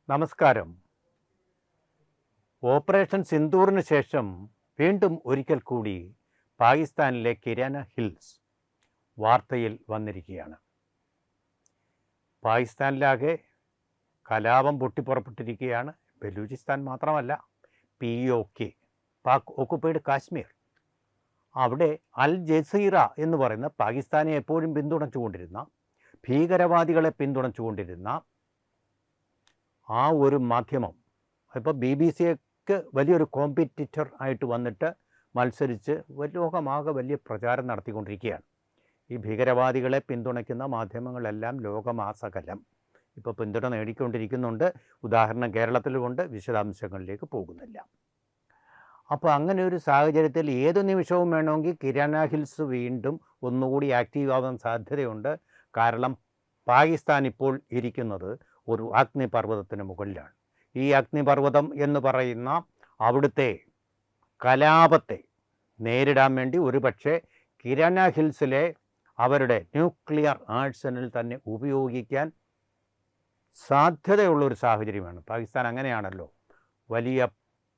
നമസ്കാരം. ഓപ്പറേഷൻ സിന്ദൂറിന് ശേഷം വീണ്ടും ഒരിക്കൽ കൂടി പാകിസ്ഥാനിലെ കിരാന ഹിൽസ് വാർത്തയിൽ വന്നിരിക്കുകയാണ്. പാകിസ്ഥാനിലാകെ കലാപം പൊട്ടിപ്പുറപ്പെട്ടിരിക്കുകയാണ്. ബലൂചിസ്ഥാൻ മാത്രമല്ല, POK, പാക് ഓക്കുപ്പൈഡ് കാശ്മീർ, അവിടെ അൽ ജസീറ എന്ന് പറയുന്ന പാകിസ്ഥാനെ എപ്പോഴും പിന്തുണച്ചുകൊണ്ടിരുന്ന, ഭീകരവാദികളെ പിന്തുണച്ചുകൊണ്ടിരുന്ന ആ ഒരു മാധ്യമം ഇപ്പോൾ BBC-ക്ക് വലിയൊരു കോമ്പറ്റീറ്റർ ആയിട്ട് വന്നിട്ട് മത്സരിച്ച് ലോകമാകെ വലിയ പ്രചാരം നടത്തിക്കൊണ്ടിരിക്കുകയാണ്. ഈ ഭീകരവാദികളെ പിന്തുണയ്ക്കുന്ന മാധ്യമങ്ങളെല്ലാം ലോകമാസകലം ഇപ്പോൾ പിന്തുണ നേടിക്കൊണ്ടിരിക്കുന്നുണ്ട്. ഉദാഹരണം കേരളത്തിലുമുണ്ട്. വിശദാംശങ്ങളിലേക്ക് പോകുന്നില്ല. അപ്പോൾ അങ്ങനെ ഒരു സാഹചര്യത്തിൽ ഏതു നിമിഷവും വേണമെങ്കിൽ കിരാന ഹിൽസ് വീണ്ടും ഒന്നുകൂടി ആക്റ്റീവ് ആവാൻ സാധ്യതയുണ്ട്. കാരണം പാകിസ്ഥാൻ ഇപ്പോൾ ഇരിക്കുന്നത് ഒരു അഗ്നിപർവ്വതത്തിന് മുകളിലാണ്. ഈ അഗ്നിപർവ്വതം എന്ന് പറയുന്ന അവിടുത്തെ കലാപത്തെ നേരിടാൻ വേണ്ടി ഒരുപക്ഷെ കിരാന ഹിൽസിലെ അവരുടെ ന്യൂക്ലിയർ ആർസനൽ തന്നെ ഉപയോഗിക്കാൻ സാധ്യതയുള്ളൊരു സാഹചര്യമാണ്. പാകിസ്ഥാൻ അങ്ങനെയാണല്ലോ, വലിയ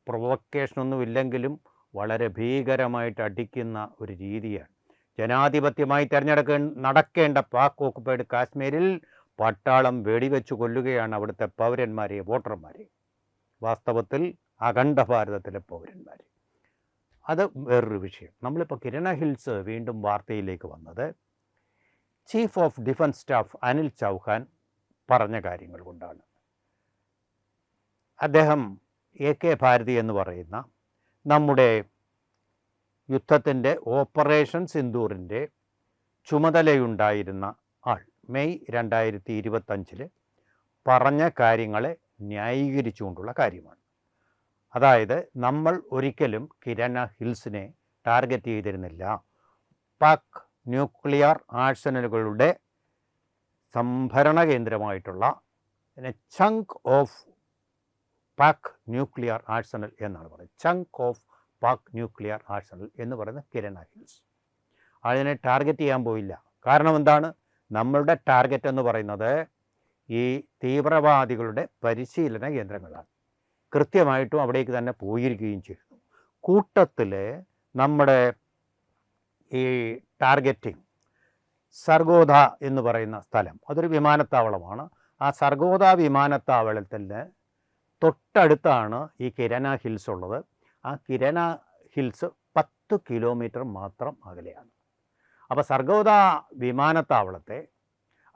പ്രൊവക്കേഷനൊന്നും ഇല്ലെങ്കിലും വളരെ ഭീകരമായിട്ട് അടിക്കുന്ന ഒരു രീതിയാണ്. ജനാധിപത്യമായി നടക്കേണ്ട പാക് ഓക്കുപ്പൈഡ് കാശ്മീരിൽ പട്ടാളം വെടിവെച്ച് കൊല്ലുകയാണ് അവിടുത്തെ പൗരന്മാരെ, വോട്ടർമാരെ, വാസ്തവത്തിൽ അഖണ്ഡ ഭാരതത്തിലെ പൗരന്മാരെ. അത് വേറൊരു വിഷയം. നമ്മളിപ്പോൾ കിരാന ഹിൽസ് വീണ്ടും വാർത്തയിലേക്ക് വന്നത് chief of defence staff Anil Chauhan പറഞ്ഞ കാര്യങ്ങൾ കൊണ്ടാണ്. അദ്ദേഹം AK ഭാരതി എന്ന് പറയുന്ന നമ്മുടെ യുദ്ധത്തിൻ്റെ ഓപ്പറേഷൻ സിന്ദൂറിൻ്റെ ചുമതലയുണ്ടായിരുന്ന ആൾ മെയ് 2025 പറഞ്ഞ കാര്യങ്ങളെ ന്യായീകരിച്ചുകൊണ്ടുള്ള കാര്യമാണ്. അതായത് നമ്മൾ ഒരിക്കലും കിരാന ഹിൽസിനെ ടാർഗറ്റ് ചെയ്തിരുന്നില്ല. പാക് ന്യൂക്ലിയർ ആർസനലുകളുടെ സംഭരണ കേന്ദ്രമായിട്ടുള്ള chunk of Pak nuclear arsenal എന്നാണ് പറയുന്നത്. Chunk of Pak nuclear arsenal എന്ന് പറയുന്ന കിരാന ഹിൽസ്. അതിനെ ടാർഗറ്റ് ചെയ്യാൻ പോയില്ല. കാരണം എന്താണ്? നമ്മളുടെ ടാർഗറ്റ് എന്ന് പറയുന്നത് ഈ തീവ്രവാദികളുടെ പരിശീലന കേന്ദ്രങ്ങളാണ്. കൃത്യമായിട്ടും അവിടേക്ക് തന്നെ പോയിരിക്കുകയും ചെയ്തു. കൂട്ടത്തിൽ നമ്മുടെ ഈ ടാർഗറ്റിംഗ് സർഗോദ എന്ന് പറയുന്ന സ്ഥലം, അതൊരു വിമാനത്താവളമാണ്. ആ സർഗോദ വിമാനത്താവളത്തിന് തൊട്ടടുത്താണ് ഈ കിരാന ഹിൽസ് ഉള്ളത്. ആ കിരാന ഹിൽസ് 10 കിലോമീറ്റർ മാത്രം അകലെയാണ്. അപ്പോൾ സർഗോദ വിമാനത്താവളത്തെ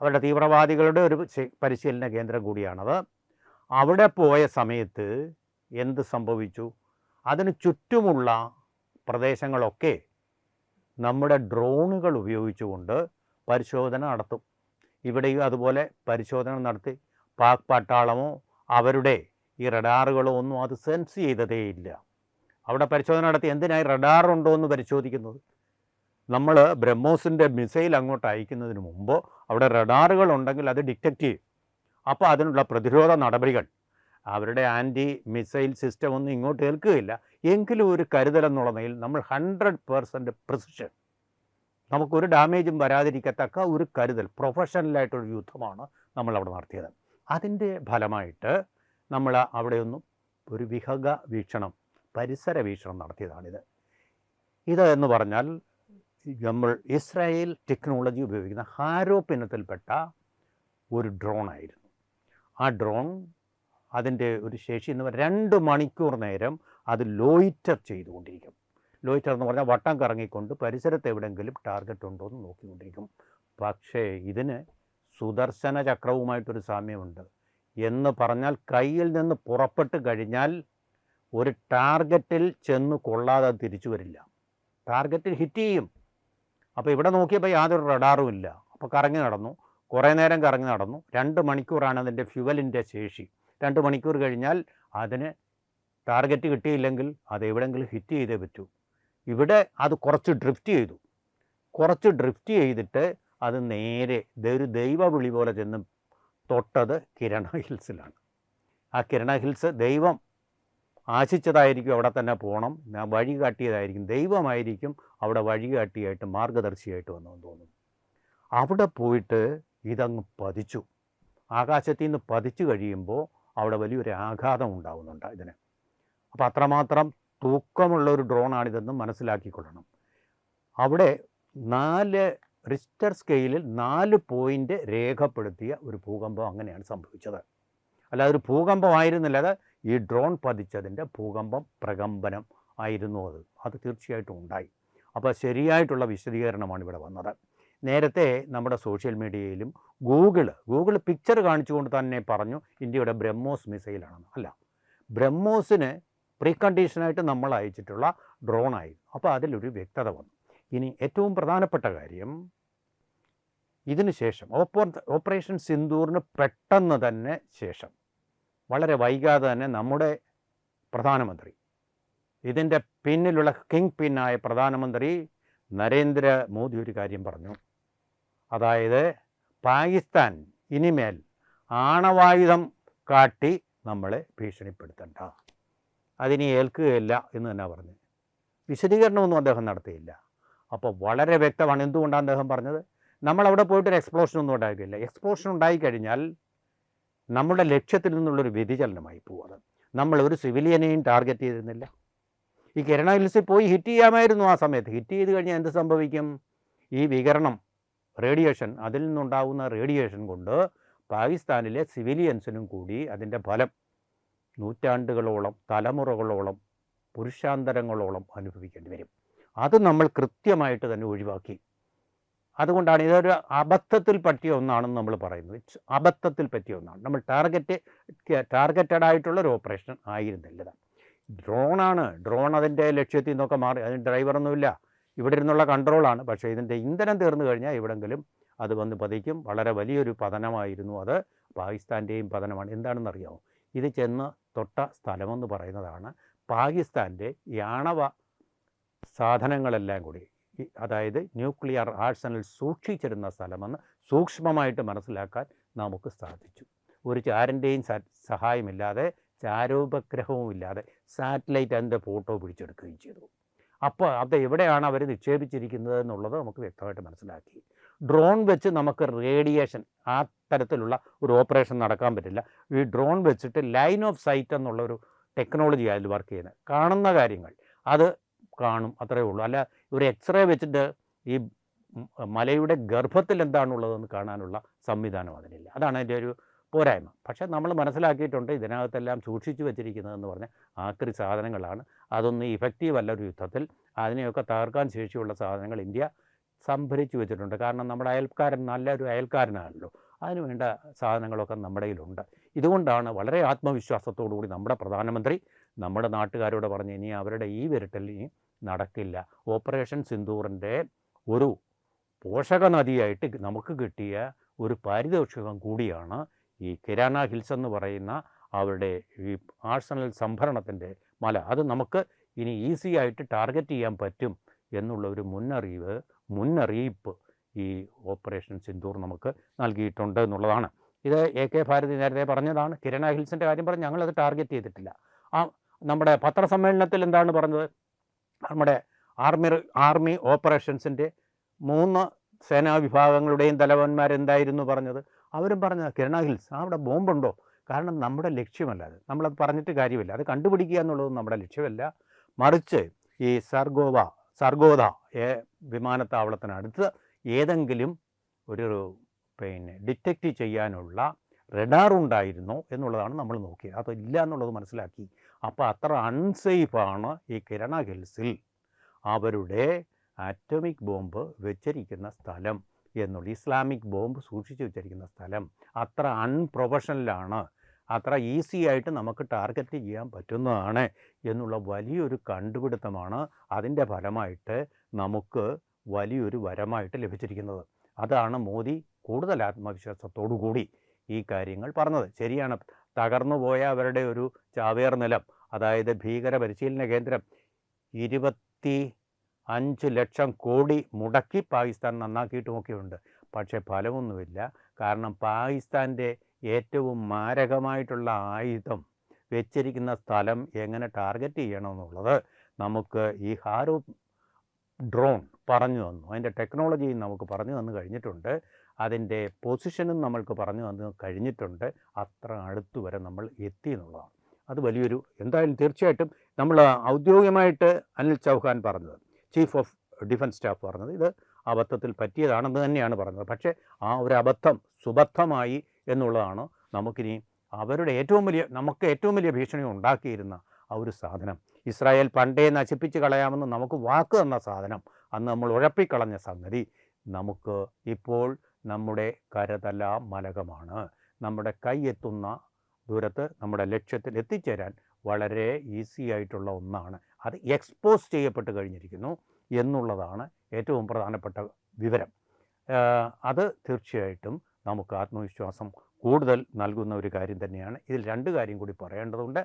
അവരുടെ തീവ്രവാദികളുടെ ഒരു പരിശീലന കേന്ദ്രം കൂടിയാണത്. അവിടെ പോയ സമയത്ത് എന്ത് സംഭവിച്ചു? അതിന് ചുറ്റുമുള്ള പ്രദേശങ്ങളൊക്കെ നമ്മുടെ ഡ്രോണുകൾ ഉപയോഗിച്ചുകൊണ്ട് പരിശോധന നടത്തും. ഇവിടെയും അതുപോലെ പരിശോധന നടത്തി. പാക് പട്ടാളമോ അവരുടെ ഈ റഡാറുകളോ ഒന്നും അത് സെൻസ് ചെയ്തതേയില്ല. അവിടെ പരിശോധന നടത്തി. എന്തിനായി റഡാർ ഉണ്ടോ എന്ന് പരിശോധിക്കുന്നത്? നമ്മൾ ബ്രഹ്മോസിൻ്റെ മിസൈൽ അങ്ങോട്ട് അയക്കുന്നതിന് മുമ്പ് അവിടെ റഡാറുകൾ ഉണ്ടെങ്കിൽ അത് ഡിറ്റക്റ്റ് ചെയ്യും. അപ്പോൾ അതിനുള്ള പ്രതിരോധ നടപടികൾ, അവരുടെ ആൻറ്റി മിസൈൽ സിസ്റ്റം ഒന്നും ഇങ്ങോട്ട് ഏൽക്കുകയില്ല. എങ്കിലും ഒരു കരുതലെന്നുള്ള നിലയിൽ നമ്മൾ 100% പ്രിസിഷൻ, നമുക്കൊരു ഡാമേജും വരാതിരിക്കത്തക്ക ഒരു കരുതൽ, പ്രൊഫഷണലായിട്ടൊരു യുദ്ധമാണ് നമ്മളവിടെ നടത്തിയത്. അതിൻ്റെ ഫലമായിട്ട് നമ്മൾ അവിടെയൊന്നും ഒരു വിഹംഗ വീക്ഷണം, പരിസര വീക്ഷണം നടത്തിയതാണിത്. ഇത് എന്ന് പറഞ്ഞാൽ നമ്മൾ ഇസ്രായേൽ ടെക്നോളജി ഉപയോഗിക്കുന്ന ഹാരോ പിന്നത്തിൽപ്പെട്ട ഒരു ഡ്രോണായിരുന്നു. ആ ഡ്രോൺ അതിൻ്റെ ഒരു ശേഷി എന്ന് പറഞ്ഞാൽ 2 മണിക്കൂർ നേരം അത് ലോയിറ്റർ ചെയ്തുകൊണ്ടിരിക്കും. ലോയിറ്റർ എന്ന് പറഞ്ഞാൽ വട്ടം കറങ്ങിക്കൊണ്ട് പരിസരത്ത് എവിടെയെങ്കിലും ടാർഗറ്റ് ഉണ്ടോ എന്ന് നോക്കിക്കൊണ്ടിരിക്കും. പക്ഷേ ഇതിന് സുദർശന ചക്രവുമായിട്ടൊരു സാമ്യമുണ്ട്. എന്ന് പറഞ്ഞാൽ കയ്യിൽ നിന്ന് പുറപ്പെട്ട് കഴിഞ്ഞാൽ ഒരു ടാർഗറ്റിൽ ചെന്ന് കൊള്ളാതെ തിരിച്ചു വരില്ല. ടാർഗറ്റിൽ ഹിറ്റ് ചെയ്യും. അപ്പോൾ ഇവിടെ നോക്കിയപ്പോൾ യാതൊരു റഡാറും ഇല്ല. അപ്പോൾ കറങ്ങി നടന്നു, കുറേ നേരം കറങ്ങി നടന്നു. 2 മണിക്കൂറാണ് അതിൻ്റെ ഫ്യുവലിൻ്റെ ശേഷി. 2 മണിക്കൂർ കഴിഞ്ഞാൽ അതിന് ടാർഗറ്റ് കിട്ടിയില്ലെങ്കിൽ അത് എവിടെയെങ്കിലും ഹിറ്റ് ചെയ്തേ പറ്റൂ. ഇവിടെ അത് കുറച്ച് ഡ്രിഫ്റ്റ് ചെയ്തിട്ട് അത് നേരെ ഒരു ദൈവവിളി പോലെ ചെന്ന് തൊട്ടത് കിരാന ഹിൽസിലാണ്. ആ കിരാന ഹിൽസ് ദൈവം ആശിച്ചതായിരിക്കും, അവിടെ തന്നെ പോകണം, വഴി കാട്ടിയതായിരിക്കും, ദൈവമായിരിക്കും അവിടെ വഴികാട്ടിയായിട്ട് മാർഗദർശിയായിട്ട് വന്നതെന്ന് തോന്നുന്നു. അവിടെ പോയിട്ട് ഇതങ്ങ് പതിച്ചു. ആകാശത്തിൽ നിന്ന് പതിച്ചു കഴിയുമ്പോൾ അവിടെ വലിയൊരു ആഘാതം ഉണ്ടാകുന്നുണ്ട് ഇതിന്. അപ്പോൾ അത്രമാത്രം തൂക്കമുള്ള ഒരു ഡ്രോണാണിതെന്നും മനസ്സിലാക്കിക്കൊള്ളണം. അവിടെ 4 റിച്റ്റർ സ്കെയിലിൽ 4 പോയിൻ്റ് രേഖപ്പെടുത്തിയ ഒരു ഭൂകമ്പം അങ്ങനെയാണ് സംഭവിച്ചത്. അല്ലാതെ ഒരു ഭൂകമ്പമായിരുന്നില്ല, അത് ഈ ഡ്രോൺ പതിച്ചതിൻ്റെ ഭൂകമ്പം പ്രകമ്പനം ആയിരുന്നു. അത് തീർച്ചയായിട്ടും ഉണ്ടായി. അപ്പോൾ ശരിയായിട്ടുള്ള വിശദീകരണമാണ് ഇവിടെ വന്നത്. നേരത്തെ നമ്മുടെ സോഷ്യൽ മീഡിയയിലും ഗൂഗിൾ പിക്ചർ കാണിച്ചുകൊണ്ട് തന്നെ പറഞ്ഞു ഇന്ത്യയുടെ ബ്രഹ്മോസ് മിസൈലാണെന്ന്. അല്ല, ബ്രഹ്മോസിന് പ്രീ കണ്ടീഷനായിട്ട് നമ്മൾ അയച്ചിട്ടുള്ള ഡ്രോണായിരുന്നു. അപ്പോൾ അതിലൊരു വ്യക്തത വന്നു. ഇനി ഏറ്റവും പ്രധാനപ്പെട്ട കാര്യം, ഇതിന് ശേഷം ഓപ്പറേഷൻ സിന്ദൂറിന് പെട്ടെന്ന് തന്നെ ശേഷം വളരെ വൈകാതെ തന്നെ നമ്മുടെ പ്രധാനമന്ത്രി, ഇതിൻ്റെ പിന്നിലുള്ള കിങ് പിന്നായ പ്രധാനമന്ത്രി നരേന്ദ്രമോദി ഒരു കാര്യം പറഞ്ഞു. അതായത് പാകിസ്ഥാൻ ഇനിമേൽ ആണവായുധം കാട്ടി നമ്മളെ ഭീഷണിപ്പെടുത്തണ്ട, അതിനി ഏൽക്കുകയില്ല എന്ന് തന്നെ പറഞ്ഞു. വിശദീകരണമൊന്നും അദ്ദേഹം നടത്തിയില്ല. അപ്പോൾ വളരെ വ്യക്തമാണ് എന്തുകൊണ്ടാണ് അദ്ദേഹം പറഞ്ഞത്. നമ്മളവിടെ പോയിട്ടൊരു എക്സ്പ്ലോഷൻ ഒന്നും ഉണ്ടാക്കില്ല. എക്സ്പ്ലോഷൻ ഉണ്ടായിക്കഴിഞ്ഞാൽ നമ്മുടെ ലക്ഷ്യത്തിൽ നിന്നുള്ളൊരു വ്യതിചലനമായി പോകുന്നത്. നമ്മൾ ഒരു സിവിലിയനെയും ടാർഗറ്റ് ചെയ്തിരുന്നില്ല. ഈ കിരണ ഹിൽസിൽ പോയി ഹിറ്റ് ചെയ്യാമായിരുന്നു. ആ സമയത്ത് ഹിറ്റ് ചെയ്ത് കഴിഞ്ഞാൽ എന്ത് സംഭവിക്കും? ഈ വികിരണം, റേഡിയേഷൻ, അതിൽ നിന്നുണ്ടാകുന്ന റേഡിയേഷൻ കൊണ്ട് പാകിസ്ഥാനിലെ സിവിലിയൻസിനും കൂടി അതിൻ്റെ ഫലം നൂറ്റാണ്ടുകളോളം, തലമുറകളോളം, പുരുഷാന്തരങ്ങളോളം അനുഭവിക്കേണ്ടി വരും. അത് നമ്മൾ കൃത്യമായിട്ട് തന്നെ ഒഴിവാക്കി. അതുകൊണ്ടാണ് ഇതൊരു അബദ്ധത്തിൽ പറ്റിയ ഒന്നാണെന്ന് നമ്മൾ പറയുന്നത്. അബദ്ധത്തിൽ പറ്റിയ ഒന്നാണ്. നമ്മൾ ടാർഗറ്റഡ് ആയിട്ടുള്ളൊരു ഓപ്പറേഷൻ ആയിരുന്നില്ല. ഡ്രോണാണ്. ഡ്രോൺ അതിൻ്റെ ലക്ഷ്യത്തിൽ നിന്നൊക്കെ മാറി. അതിന് ഡ്രൈവറൊന്നുമില്ല, ഇവിടെ ഇരുന്നുള്ള കൺട്രോളാണ്. പക്ഷേ ഇതിൻ്റെ ഇന്ധനം തീർന്നു കഴിഞ്ഞാൽ എവിടെങ്കിലും അത് വന്ന് പതിക്കും. വളരെ വലിയൊരു പതനമായിരുന്നു അത്. പാകിസ്ഥാൻ്റെയും പതനമാണ്. എന്താണെന്നറിയാമോ? ഇത് ചെന്ന് തൊട്ട സ്ഥലമെന്ന് പറയുന്നതാണ് പാകിസ്ഥാൻ്റെ ഈ ആണവ സാധനങ്ങളെല്ലാം കൂടി, അതായത് ന്യൂക്ലിയർ ആർസണൽ സൂക്ഷിച്ചിരുന്ന സ്ഥലമെന്ന് സൂക്ഷ്മമായിട്ട് മനസ്സിലാക്കാൻ നമുക്ക് സാധിച്ചു. ഒരു ചാരൻ്റെയും സഹായമില്ലാതെ, ചാരോപഗ്രഹവും ഇല്ലാതെ സാറ്റലൈറ്റ് അതിൻ്റെ ഫോട്ടോ പിടിച്ചെടുക്കുകയും ചെയ്തു. അപ്പോൾ അത് എവിടെയാണ് അവർ നിക്ഷേപിച്ചിരിക്കുന്നത് എന്നുള്ളത് നമുക്ക് വ്യക്തമായിട്ട് മനസ്സിലാക്കി. ഡ്രോൺ വെച്ച് നമുക്ക് റേഡിയേഷൻ, ആ തരത്തിലുള്ള ഒരു ഓപ്പറേഷൻ നടക്കാൻ പറ്റില്ല. ഈ ഡ്രോൺ വെച്ചിട്ട് ലൈൻ ഓഫ് സൈറ്റ് എന്നുള്ളൊരു ടെക്നോളജി അതിൽ വർക്ക് ചെയ്യുന്നത്. കാണുന്ന കാര്യങ്ങൾ അത് കാണും, അത്രയേ ഉള്ളൂ. അല്ല ഒരു എക്സ്റേ വെച്ചിട്ട് ഈ മലയുടെ ഗർഭത്തിൽ എന്താണുള്ളതെന്ന് കാണാനുള്ള സംവിധാനം അതിനില്ല. അതാണ് അതിൻ്റെ ഒരു പോരായ്മ. പക്ഷേ നമ്മൾ മനസ്സിലാക്കിയിട്ടുണ്ട് ഇതിനകത്തെല്ലാം സൂക്ഷിച്ചു വെച്ചിരിക്കുന്നതെന്ന് പറഞ്ഞാൽ ആക്രി സാധനങ്ങളാണ്. അതൊന്നും ഇഫക്റ്റീവ് അല്ല ഒരു യുദ്ധത്തിൽ. അതിനെയൊക്കെ തകർക്കാൻ ശേഷിയുള്ള സാധനങ്ങൾ ഇന്ത്യ സംഭരിച്ചു വെച്ചിട്ടുണ്ട്. കാരണം നമ്മുടെ അയൽക്കാരൻ നല്ലൊരു അയൽക്കാരനാണല്ലോ, അതിന് വേണ്ട സാധനങ്ങളൊക്കെ നമ്മുടെ കയ്യിലുണ്ട്. ഇതുകൊണ്ടാണ് വളരെ ആത്മവിശ്വാസത്തോടു കൂടി നമ്മുടെ പ്രധാനമന്ത്രി നമ്മുടെ നാട്ടുകാരോട് പറഞ്ഞ് ഇനി അവരുടെ ഈ വിരട്ടൽ ഇനി നടക്കില്ല. ഓപ്പറേഷൻ സിന്ദൂറിൻ്റെ ഒരു പോഷക നദിയായിട്ട് നമുക്ക് കിട്ടിയ ഒരു പാരിതോഷികം കൂടിയാണ് ഈ കിരാന ഹിൽസ് എന്ന് പറയുന്ന അവരുടെ ഈ ആർസണൽ സംഭരണത്തിൻ്റെ മല. അത് നമുക്ക് ഇനി ഈസി ആയിട്ട് ടാർഗറ്റ് ചെയ്യാൻ പറ്റും എന്നുള്ള ഒരു മുന്നറിയിപ്പ് ഈ ഓപ്പറേഷൻ സിന്ദൂർ നമുക്ക് നൽകിയിട്ടുണ്ട് എന്നുള്ളതാണ്. ഇത് AK ഭാരതി നേരത്തെ പറഞ്ഞതാണ്. കിരാന ഹിൽസിൻ്റെ കാര്യം പറഞ്ഞ് ഞങ്ങളത് ടാർഗറ്റ് ചെയ്തിട്ടില്ല. നമ്മുടെ പത്രസമ്മേളനത്തിൽ എന്താണ് പറഞ്ഞത്? നമ്മുടെ ആർമി ഓപ്പറേഷൻസിൻ്റെ 3 സേനാ വിഭാഗങ്ങളുടെയും തലവന്മാരെന്തായിരുന്നു പറഞ്ഞത്? അവരും പറഞ്ഞത് കിരണ ഹിൽസ് അവിടെ ബോംബുണ്ടോ? കാരണം നമ്മുടെ ലക്ഷ്യമല്ല അത്. നമ്മളത് പറഞ്ഞിട്ട് കാര്യമില്ല. അത് കണ്ടുപിടിക്കുക എന്നുള്ളത് നമ്മുടെ ലക്ഷ്യമല്ല. മറിച്ച് ഈ സർഗോദ വിമാനത്താവളത്തിനടുത്ത് ഏതെങ്കിലും ഒരു ഡിറ്റക്റ്റ് ചെയ്യാനുള്ള റഡാർ ഉണ്ടായിരുന്നോ എന്നുള്ളതാണ് നമ്മൾ നോക്കിയത്. അതില്ല എന്നുള്ളത് മനസ്സിലാക്കി. അപ്പോൾ അത്ര അൺസേഫാണ് ഈ കിരണ ഹിൽസിൽ അവരുടെ ആറ്റോമിക് ബോംബ് വെച്ചിരിക്കുന്ന സ്ഥലം എന്നുള്ള, ഇസ്ലാമിക് ബോംബ് സൂക്ഷിച്ചു വെച്ചിരിക്കുന്ന സ്ഥലം അത്ര അൺപ്രൊഫഷണലാണ്, അത്ര ഈസി ആയിട്ട് നമുക്ക് ടാർഗറ്റ് ചെയ്യാൻ പറ്റുന്നതാണ് എന്നുള്ള വലിയൊരു കണ്ടുപിടുത്തമാണ് അതിൻ്റെ ഫലമായിട്ട് നമുക്ക് വലിയൊരു വരമായിട്ട് ലഭിച്ചിരിക്കുന്നത്. അതാണ് മോദി കൂടുതൽ ആത്മവിശ്വാസത്തോടു കൂടി ഈ കാര്യങ്ങൾ പറഞ്ഞത്. ശരിയാണ്, തകർന്നു പോയ അവരുടെ ഒരു ചാവേർ നിലം, അതായത് ഭീകര പരിശീലന കേന്ദ്രം 25 ലക്ഷം കോടി മുടക്കി പാകിസ്ഥാൻ നന്നാക്കിയിട്ടുമൊക്കെയുണ്ട്. പക്ഷേ ഫലമൊന്നുമില്ല. കാരണം പാകിസ്ഥാൻ്റെ ഏറ്റവും മാരകമായിട്ടുള്ള ആയുധം വെച്ചിരിക്കുന്ന സ്ഥലം എങ്ങനെ ടാർഗറ്റ് ചെയ്യണമെന്നുള്ളത് നമുക്ക് ഈ ഹാരൂൺ ഡ്രോൺ പറഞ്ഞു തന്നു. അതിൻ്റെ ടെക്നോളജിയും നമുക്ക് പറഞ്ഞു തന്നു കഴിഞ്ഞിട്ടുണ്ട്. അതിൻ്റെ പൊസിഷനും നമ്മൾക്ക് പറഞ്ഞു തന്നു കഴിഞ്ഞിട്ടുണ്ട്. അത്ര അടുത്ത് വരെ നമ്മൾ എത്തി എന്നുള്ളതാണ്. അത് വലിയൊരു എന്തായാലും തീർച്ചയായിട്ടും നമ്മൾ ഔദ്യോഗികമായിട്ട് അനിൽ ചൗഹാൻ പറഞ്ഞത്, ചീഫ് ഓഫ് ഡിഫൻസ് സ്റ്റാഫ് പറഞ്ഞത്, ഇത് അബദ്ധത്തിൽ പറ്റിയതാണെന്ന് തന്നെയാണ് പറഞ്ഞത്. പക്ഷേ ആ ഒരു അബദ്ധം സുബദ്ധമായി എന്നുള്ളതാണ് നമുക്കിനി അവരുടെ നമുക്ക് ഏറ്റവും വലിയ ഭീഷണി ഉണ്ടാക്കിയിരുന്ന ആ ഒരു സാധനം. ഇസ്രായേൽ പണ്ടേ നശിപ്പിച്ച് കളയാമെന്ന് നമുക്ക് വാക്ക് തന്ന സാധനം, അന്ന് നമ്മൾ ഉഴപ്പിക്കളഞ്ഞ സംഗതി നമുക്ക് ഇപ്പോൾ നമ്മുടെ കരതല മലകമാണ്. നമ്മുടെ കൈ എത്തുന്ന ദൂരത്ത് നമ്മുടെ ലക്ഷ്യത്തിൽ എത്തിച്ചേരാൻ വളരെ ഈസി ആയിട്ടുള്ള ഒന്നാണ്. അത് എക്സ്പോസ് ചെയ്യപ്പെട്ട് കഴിഞ്ഞിരിക്കുന്നു എന്നുള്ളതാണ് ഏറ്റവും പ്രധാനപ്പെട്ട വിവരം. അത് തീർച്ചയായിട്ടും നമുക്ക് ആത്മവിശ്വാസം കൂടുതൽ നൽകുന്ന ഒരു കാര്യം തന്നെയാണ്. ഇതിൽ രണ്ട് കാര്യം കൂടി പറയേണ്ടതുണ്ട്.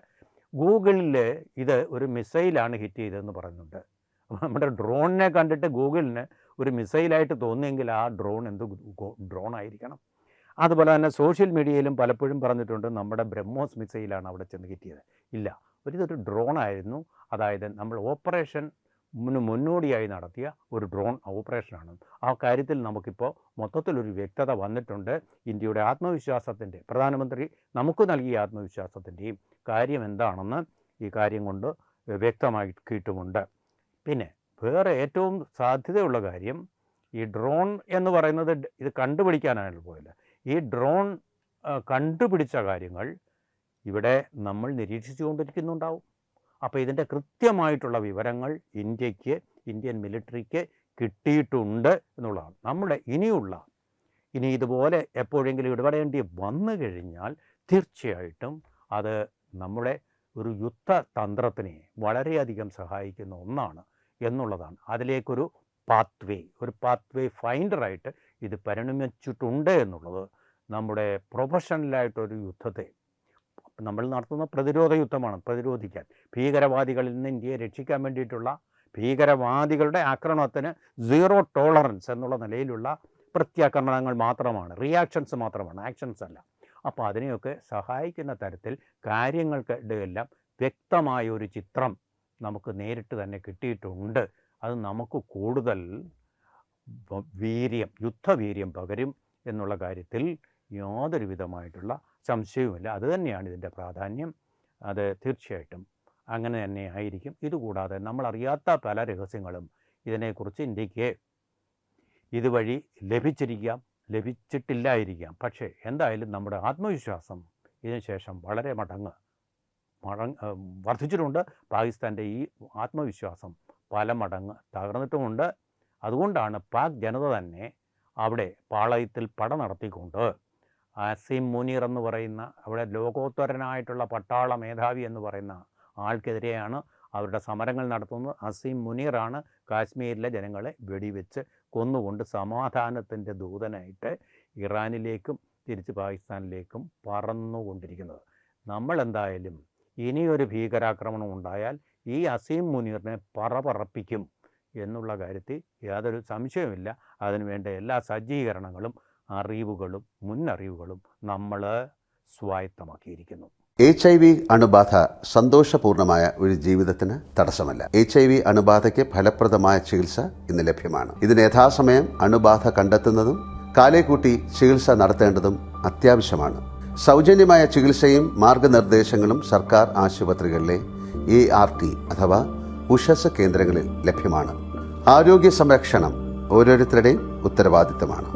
ഗൂഗിളിൽ ഇത് ഒരു മിസൈലാണ് ഹിറ്റ് ചെയ്തതെന്ന് പറയുന്നുണ്ട്. നമ്മുടെ ഡ്രോണിനെ കണ്ടിട്ട് ഗൂഗിളിന് ഒരു മിസൈലായിട്ട് തോന്നിയെങ്കിൽ ആ ഡ്രോൺ എന്ത് ഡ്രോൺ ആയിരിക്കണം. അതുപോലെ തന്നെ സോഷ്യൽ മീഡിയയിലും പലപ്പോഴും പറഞ്ഞിട്ടുണ്ട് നമ്മുടെ ബ്രഹ്മോസ് മിസൈലാണ് അവിടെ ചെന്ന് ഹിറ്റ് ചെയ്തത്. ഇല്ല, ഇതൊരു ഡ്രോണായിരുന്നു. അതായത് നമ്മൾ ഓപ്പറേഷൻ മുന്നോടിയായി നടത്തിയ ഒരു ഡ്രോൺ ഓപ്പറേഷനാണ്. ആ കാര്യത്തിൽ നമുക്കിപ്പോൾ മൊത്തത്തിലൊരു വ്യക്തത വന്നിട്ടുണ്ട്. ഇന്ത്യയുടെ ആത്മവിശ്വാസത്തിൻ്റെ, പ്രധാനമന്ത്രി നമുക്ക് നൽകിയ ആത്മവിശ്വാസത്തിൻ്റെയും കാര്യം എന്താണെന്ന് ഈ കാര്യം കൊണ്ട് വ്യക്തമാക്കിയിട്ടുമുണ്ട്. പിന്നെ വേറെ ഏറ്റവും സാധ്യതയുള്ള കാര്യം, ഈ ഡ്രോൺ എന്ന് പറയുന്നത് ഇത് കണ്ടുപിടിക്കാനാണ് പോയത്. ഈ ഡ്രോൺ കണ്ടുപിടിച്ച കാര്യങ്ങൾ ഇവിടെ നമ്മൾ നിരീക്ഷിച്ചു കൊണ്ടിരിക്കുന്നുണ്ടാവും. അപ്പോൾ ഇതിൻ്റെ കൃത്യമായിട്ടുള്ള വിവരങ്ങൾ ഇന്ത്യൻ മിലിറ്ററിക്ക് കിട്ടിയിട്ടുണ്ട് എന്നുള്ളതാണ്. നമ്മുടെ ഇനി ഇതുപോലെ എപ്പോഴെങ്കിലും ഇടപെടേണ്ടി വന്നു കഴിഞ്ഞാൽ തീർച്ചയായിട്ടും അത് നമ്മുടെ ഒരു യുദ്ധതന്ത്രത്തിനെ വളരെയധികം സഹായിക്കുന്ന ഒന്നാണ് എന്നുള്ളതാണ്. അതിലേക്കൊരു പാത്വേ ഫൈൻഡറായിട്ട് ഇത് പരിണമിച്ചിട്ടുണ്ട് എന്നുള്ളത് നമ്മുടെ പ്രൊഫഷണലായിട്ടൊരു യുദ്ധത്തെ നമ്മൾ നടത്തുന്ന പ്രതിരോധ യുദ്ധമാണ്. പ്രതിരോധിക്കാൻ, ഭീകരവാദികളിൽ നിന്ന് ഇന്ത്യയെ രക്ഷിക്കാൻ വേണ്ടിയിട്ടുള്ള ഭീകരവാദികളുടെ ആക്രമണത്തിന് സീറോ ടോളറൻസ് എന്നുള്ള നിലയിലുള്ള പ്രത്യാക്രമണങ്ങൾ മാത്രമാണ്, റിയാക്ഷൻസ് മാത്രമാണ്, ആക്ഷൻസ് അല്ല. അപ്പോൾ അതിനെയൊക്കെ സഹായിക്കുന്ന തരത്തിൽ കാര്യങ്ങൾക്കിടെയെല്ലാം വ്യക്തമായ ഒരു ചിത്രം നമുക്ക് നേരിട്ട് തന്നെ കിട്ടിയിട്ടുണ്ട്. അത് നമുക്ക് കൂടുതൽ യുദ്ധവീര്യം പകരും എന്നുള്ള കാര്യത്തിൽ യാതൊരു വിധമായിട്ടുള്ള സംശയവുമില്ല. അതുതന്നെയാണ് ഇതിൻ്റെ പ്രാധാന്യം. അത് തീർച്ചയായിട്ടും അങ്ങനെ തന്നെ ആയിരിക്കും. ഇതുകൂടാതെ നമ്മളറിയാത്ത പല രഹസ്യങ്ങളും ഇതിനെക്കുറിച്ച് ഇന്ത്യക്ക് ഇതുവഴി ലഭിച്ചിട്ടില്ലായിരിക്കാം. പക്ഷേ എന്തായാലും നമ്മുടെ ആത്മവിശ്വാസം ഇതിനുശേഷം വളരെ മടങ്ങ് വർദ്ധിച്ചിട്ടുണ്ട്. പാകിസ്ഥാൻ്റെ ഈ ആത്മവിശ്വാസം പല മടങ്ങ് തകർന്നിട്ടുമുണ്ട്. അതുകൊണ്ടാണ് പാക് ജനത തന്നെ അവിടെ പാളയത്തിൽ പട നടത്തിക്കൊണ്ട് അസീം മുനീർ എന്ന് പറയുന്ന അവിടെ ലോകോത്തരനായിട്ടുള്ള പട്ടാള മേധാവി എന്ന് പറയുന്ന ആൾക്കെതിരെയാണ് അവരുടെ സമരങ്ങൾ നടത്തുന്നത്. അസീം മുനീറാണ് കാശ്മീരിലെ ജനങ്ങളെ വെടിവെച്ച് കൊന്നുകൊണ്ട് സമാധാനത്തിൻ്റെ ദൂതനായിട്ട് ഇറാനിലേക്കും തിരിച്ച് പാകിസ്ഥാനിലേക്കും പറന്നുകൊണ്ടിരിക്കുന്നത്. നമ്മളെന്തായാലും ഇനിയൊരു ഭീകരാക്രമണം ഉണ്ടായാൽ ഈ അസീം മുനീറിനെ പറപ്പിക്കും എന്നുള്ള കാര്യത്തിൽ യാതൊരു സംശയവുമില്ല. അതിനുവേണ്ട എല്ലാ സജ്ജീകരണങ്ങളും മുന്നറിവുകളും നമ്മൾ സ്വായത്തമാക്കിയിരിക്കുന്നു. HIV അണുബാധ സന്തോഷപൂർണമായ ഒരു ജീവിതത്തിന് തടസ്സമല്ല. HIV അണുബാധയ്ക്ക് ഫലപ്രദമായ ചികിത്സ ഇന്ന് ലഭ്യമാണ്. ഇതിന് യഥാസമയം അണുബാധ കണ്ടെത്തുന്നതും കാലേക്കൂട്ടി ചികിത്സ നടത്തേണ്ടതും അത്യാവശ്യമാണ്. സൗജന്യമായ ചികിത്സയും മാർഗനിർദ്ദേശങ്ങളും സർക്കാർ ആശുപത്രികളിലെ ART അഥവാ ഉഷസ് കേന്ദ്രങ്ങളിൽ ലഭ്യമാണ്. ആരോഗ്യ സംരക്ഷണം ഓരോരുത്തരുടെയും ഉത്തരവാദിത്തമാണ്.